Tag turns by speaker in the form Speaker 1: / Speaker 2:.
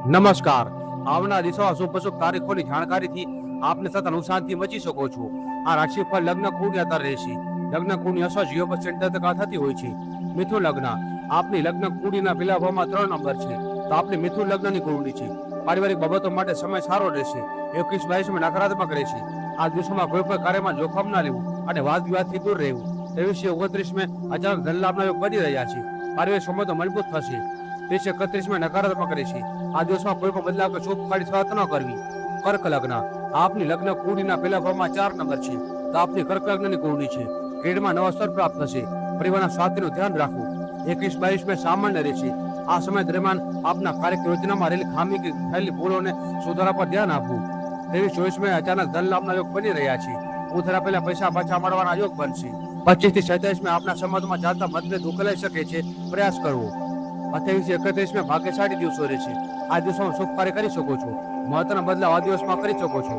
Speaker 1: નમસ્કાર. આવનાર દિવસોમાં શુભ શુભ તારીખોની જાણકારીથી આપને સતત અનુસારથી બચી શકો છો. આ રાશિફળ લગ્ન કુંડની આધાર રહેશે. લગ્ન કુંડની અસર જીઓ પર સેન્ટર ટકા થતી હોય છે. મિથુન લગ્ન આપની લગ્ન કુંડીના પેલા ભાવમાં 3 નંબર છે, તો આપની મિથુન લગ્નની કુંડી છે. પારિવારિક બાબતો માટે સમય સારો રહેશે. 21-22 નકારાત્મક રહેશે. આ દિવસોમાં કોઈ પણ કાર્યમાં જોખમ ના લેવું અને વાદ વિવાદથી દૂર રહેવું. 23-29 અચાનક ધન લાભના યોગ બની રહ્યા છે. પારિવારિક સંબંધો મજબૂત થશે. 30-31 નકારાત્મક રહેશે. આ દિવસમાં કોઈ પણ બદલાવ કે શુભ કાર્ય શરૂઆત ન કરવી. કર્ક લગ્ન આપની લગ્ન કુંડીના પહેલા ભાવમાં 4 નંબર છે, તો આપની કર્ક લગ્નની કુંડી છે. ક્રિયામાં નવા સ્તર પ્રાપ્ત થશે. પરિવારના સ્વાસ્થ્યનું ધ્યાન રાખવું. 21-22 સામાન્ય રહેશે. આ સમય દરમિયાન આપના કાર્ય યોજનામાં રહેલી ખામી કે થયેલી ભૂલોને સુધારા પર ધ્યાન આપવું. 23-24 અચાનક ધન લાભના યોગ બની રહ્યા છે. ઉધાર આપેલા પૈસા પાછા મળવાના યોગ બનશે. 25-27 આપના સંબંધમાં ચાલતા મતભેદ ઉકેલાઈ શકે છે. પ્રયાસ કરવો. 28-31 ભાગ્યશાળી દિવસો રહેશે. આ દિવસોમાં શુભ કાર્ય કરી શકો છો. મહત્વના બદલાવ આ દિવસમાં કરી શકો છો.